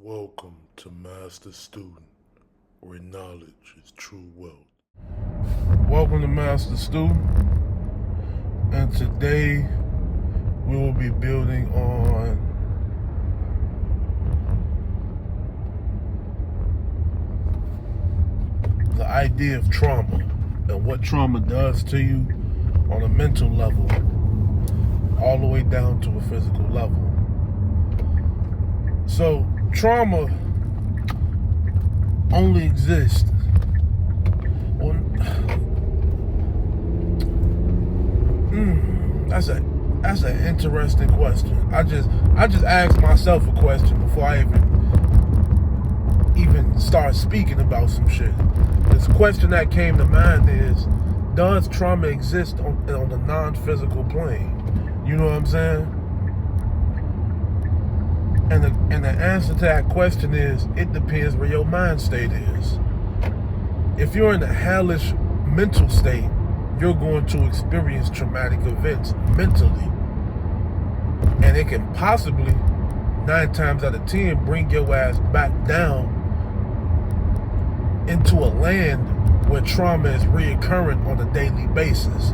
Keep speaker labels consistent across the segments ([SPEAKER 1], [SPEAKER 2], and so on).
[SPEAKER 1] Welcome to Master Student, where knowledge is true wealth. Welcome to Master Student, and today we will be building on the idea of trauma and what trauma does to you on a mental level, all the way down to a physical level. So, trauma only exists that's an interesting question. I just asked myself a question before I even start speaking about some shit. This question that came to mind is, does trauma exist on the non-physical plane? You know what I'm saying? And the answer to that question is, it depends where your mind state is. If you're in a hellish mental state, you're going to experience traumatic events mentally. And it can possibly, 9 times out of 10, bring your ass back down into a land where trauma is reoccurring on a daily basis,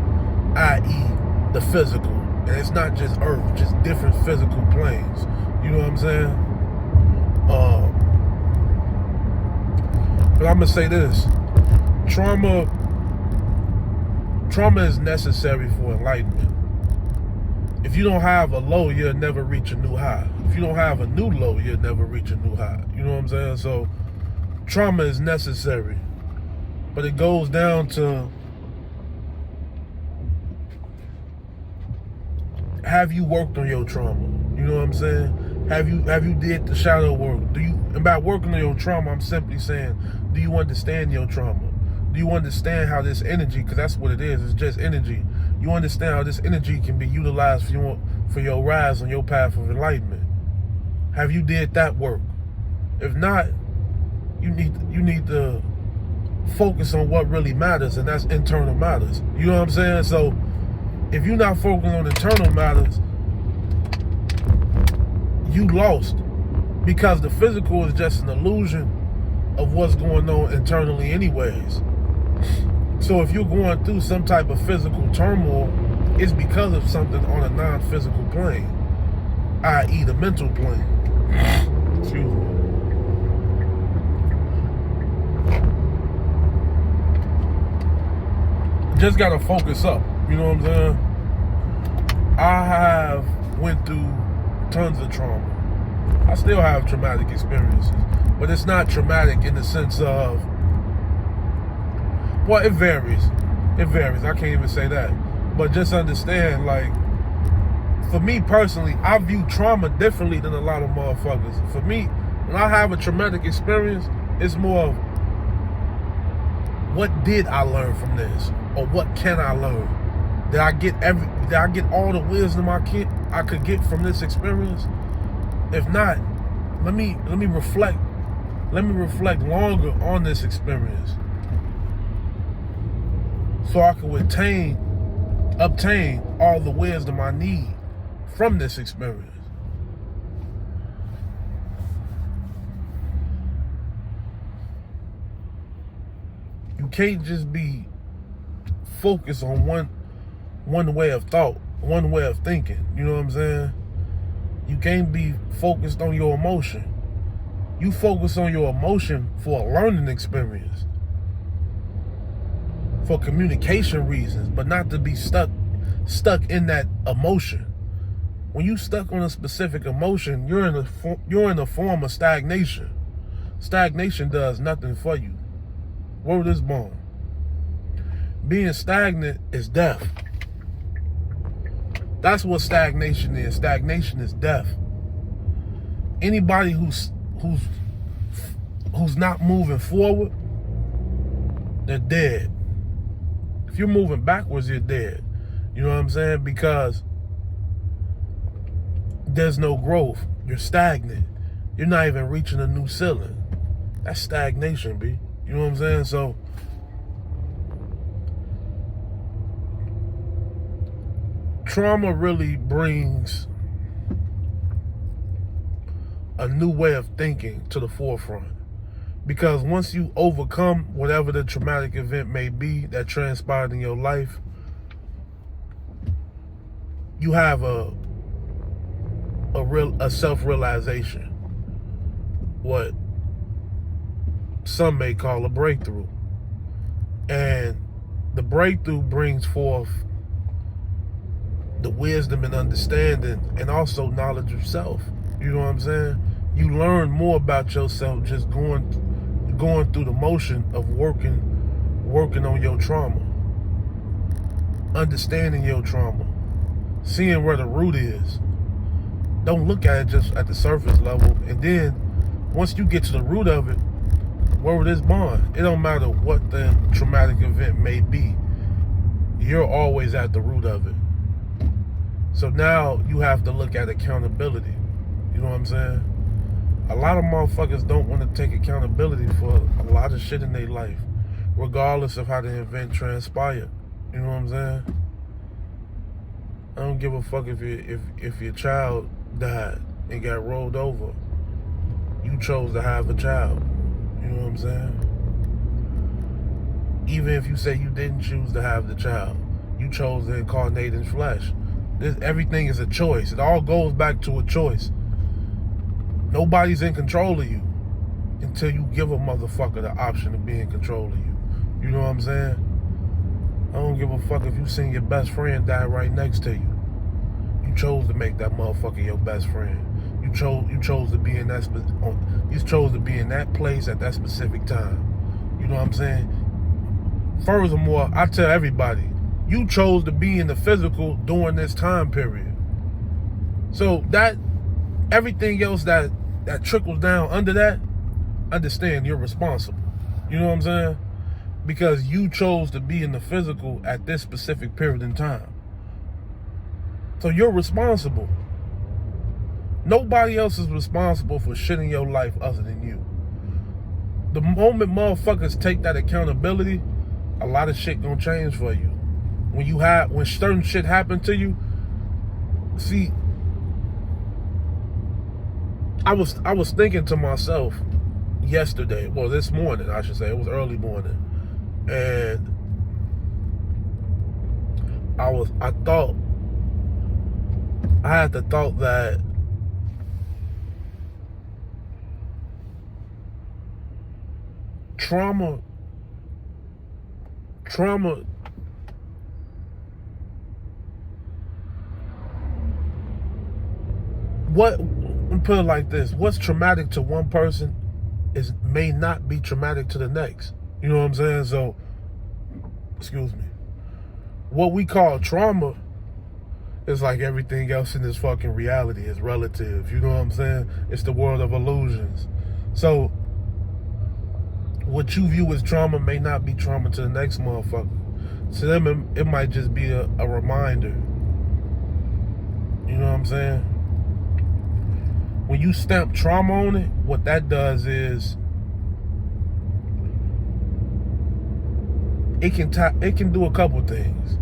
[SPEAKER 1] i.e. the physical. And it's not just earth, just different physical planes. You know what I'm saying? But I'm gonna say this: trauma is necessary for enlightenment. If you don't have a low, you'll never reach a new high. If you don't have a new low, you'll never reach a new high. You know what I'm saying? So trauma is necessary, but it goes down to, have you worked on your trauma? You know what I'm saying? Have you did the shadow work? And by working on your trauma, I'm simply saying, do you understand your trauma? Do you understand how this energy, because that's what it is, it's just energy. You understand how this energy can be utilized for your rise on your path of enlightenment? Have you did that work? If not, you need to focus on what really matters, and that's internal matters. You know what I'm saying? So if you're not focusing on internal matters, you lost, because the physical is just an illusion of what's going on internally anyways. So if you're going through some type of physical turmoil, it's because of something on a non-physical plane, i.e. the mental plane. Excuse me. Just gotta focus up, you know what I'm saying? I have went through tons of trauma. I still have traumatic experiences, but it's not traumatic in the sense of, well, it varies. It varies. I can't even say that. But just understand, like, for me personally, I view trauma differently than a lot of motherfuckers. For me, when I have a traumatic experience, it's more of, what did I learn from this? Or what can I learn? Did I get all the wisdom I could get from this experience? If not, let me reflect. Let me reflect longer on this experience, so I can obtain all the wisdom I need from this experience. You can't just be focused on one way of thought, one way of thinking. You know what I'm saying? You can't be focused on your emotion. You focus on your emotion for a learning experience, for communication reasons, but not to be stuck in that emotion. When you stuck on a specific emotion, you're in a form of stagnation. Stagnation does nothing for you. Word is born. Being stagnant is death. That's what stagnation is. Stagnation is death. Anybody who's not moving forward, they're dead. If you're moving backwards, you're dead. You know what I'm saying? Because there's no growth. You're stagnant. You're not even reaching a new ceiling. That's stagnation, B. You know what I'm saying? So trauma really brings a new way of thinking to the forefront. Because once you overcome whatever the traumatic event may be that transpired in your life, you have a self-realization, what some may call a breakthrough. And the breakthrough brings forth the wisdom and understanding, and also knowledge of self. You know what I'm saying? You learn more about yourself just going through the motion of working on your trauma, understanding your trauma, seeing where the root is. Don't look at it just at the surface level. And then once you get to the root of it, word is bond. It don't matter what the traumatic event may be, you're always at the root of it. So now you have to look at accountability. You know what I'm saying? A lot of motherfuckers don't want to take accountability for a lot of shit in their life, regardless of how the event transpired. You know what I'm saying? I don't give a fuck if your child died and got rolled over. You chose to have a child. You know what I'm saying? Even if you say you didn't choose to have the child, you chose to incarnate in flesh. Everything is a choice. It all goes back to a choice. Nobody's in control of you until you give a motherfucker the option of being in control of you. You know what I'm saying? I don't give a fuck if you seen your best friend die right next to you. You chose to make that motherfucker your best friend. You chose to be in that place at that specific time. You know what I'm saying? Furthermore, I tell everybody, you chose to be in the physical during this time period. So that everything else that trickles down under that, understand you're responsible. You know what I'm saying? Because you chose to be in the physical at this specific period in time. So you're responsible. Nobody else is responsible for shit in your life other than you. The moment motherfuckers take that accountability, a lot of shit gonna change for you. When certain shit happen to you, see, I was thinking to myself yesterday, well, this morning, I should say, it was early morning, and I had the thought that trauma put it like this, what's traumatic to one person may not be traumatic to the next. You know what I'm saying? So, excuse me. What we call trauma is like everything else in this fucking reality is relative. You know what I'm saying? It's the world of illusions. So, what you view as trauma may not be trauma to the next motherfucker. To them, it might just be a reminder. You know what I'm saying? When you stamp trauma on it, what that does is it can do a couple things.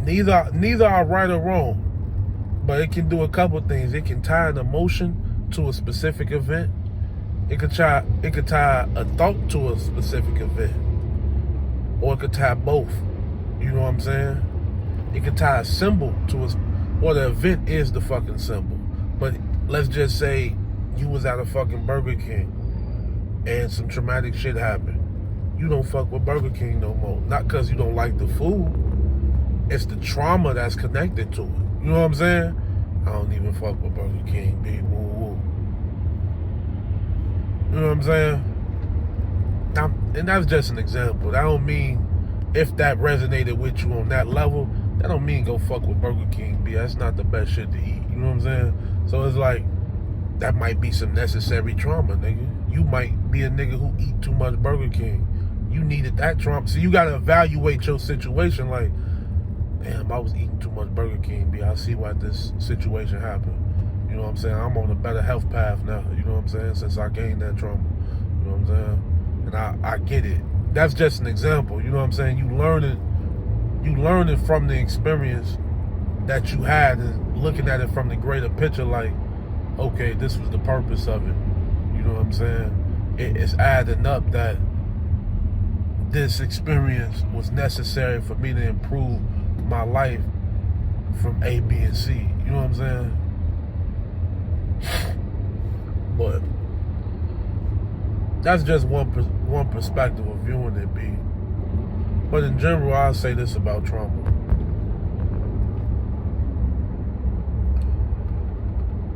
[SPEAKER 1] Neither are right or wrong, but it can do a couple things. It can tie an emotion to a specific event. It could tie a thought to a specific event, or it could tie both. You know what I'm saying? It could tie a symbol to the event is the fucking symbol. But let's just say you was at a fucking Burger King and some traumatic shit happened. You don't fuck with Burger King no more. Not because you don't like the food. It's the trauma that's connected to it. You know what I'm saying? I don't even fuck with Burger King, big woo woo. You know what I'm saying? And that's just an example. That don't mean if that resonated with you on that level, that don't mean go fuck with Burger King, B. That's not the best shit to eat. You know what I'm saying? So it's like, that might be some necessary trauma, nigga. You might be a nigga who eat too much Burger King. You needed that trauma. So you gotta evaluate your situation like, damn, I was eating too much Burger King, B. I see why this situation happened. You know what I'm saying? I'm on a better health path now. You know what I'm saying? Since I gained that trauma. You know what I'm saying? And I get it. That's just an example. You know what I'm saying? You learning from the experience that you had and looking at it from the greater picture like, okay, this was the purpose of it. You know what I'm saying? It's adding up that this experience was necessary for me to improve my life from A, B, and C. You know what I'm saying? But that's just one perspective of viewing it, B. But in general, I'll say this about trauma.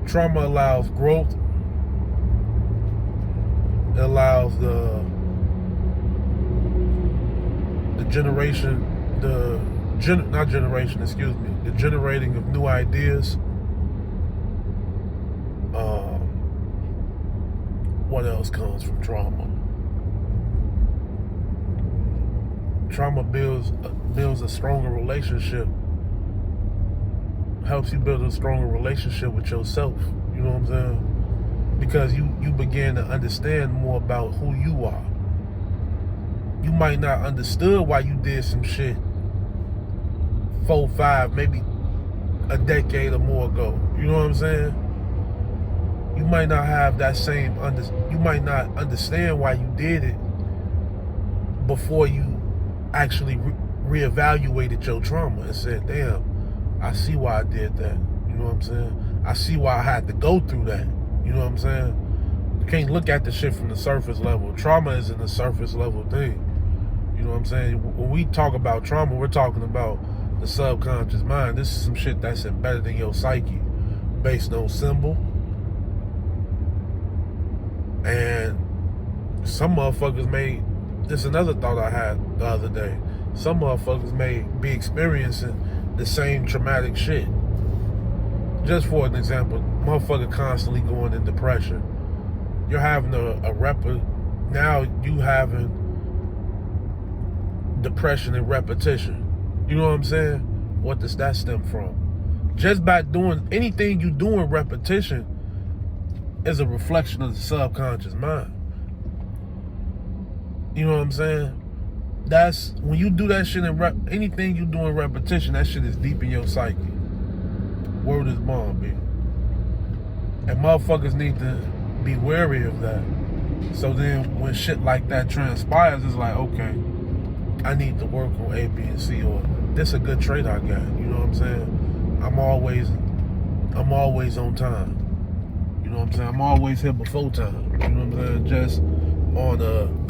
[SPEAKER 1] Trauma allows growth. It allows the generating of new ideas. What else comes from trauma? Trauma builds a stronger relationship. Helps you build a stronger relationship with yourself. You know what I'm saying? Because you begin to understand more about who you are. You might not understood why you did some shit 4, 5, maybe a decade or more ago. You know what I'm saying? You might not have that same you might not understand why you did it before you actually reevaluated your trauma and said, damn, I see why I did that. You know what I'm saying? I see why I had to go through that. You know what I'm saying? You can't look at the shit from the surface level. Trauma isn't a surface level thing. You know what I'm saying? When we talk about trauma, we're talking about the subconscious mind. This is some shit that's embedded in your psyche based on symbol. And some motherfuckers this is another thought I had the other day. Some motherfuckers may be experiencing the same traumatic shit. Just for an example, motherfucker constantly going in depression. You're having now you having depression and repetition. You know what I'm saying? What does that stem from? Just by doing anything you do in repetition is a reflection of the subconscious mind. You know what I'm saying? That's when you do that shit anything you do in repetition, that shit is deep in your psyche. Word is bond, B. And motherfuckers need to be wary of that. So then when shit like that transpires, it's like, okay, I need to work on A, B, and C, or this a good trait I got. You know what I'm saying? I'm always on time. You know what I'm saying? I'm always here before time. You know what I'm saying? Just on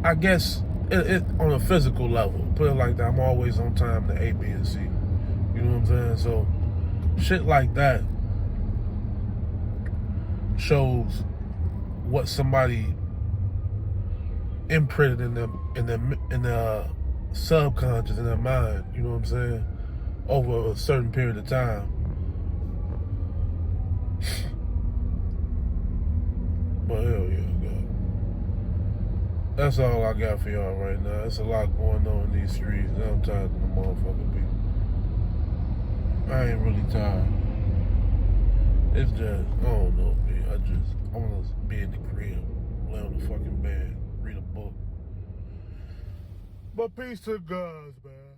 [SPEAKER 1] I guess it on a physical level. Put it like that. I'm always on time to A, B, and C. You know what I'm saying? So shit like that shows what somebody imprinted in the subconscious, in their mind. You know what I'm saying? Over a certain period of time. But hell yeah, God. That's all I got for y'all right now. There's a lot going on in these streets. Now I'm tired of the motherfucking people. I ain't really tired. It's just, I don't know, man. I want to be in the crib, lay on the fucking bed, read a book. But peace to God, man.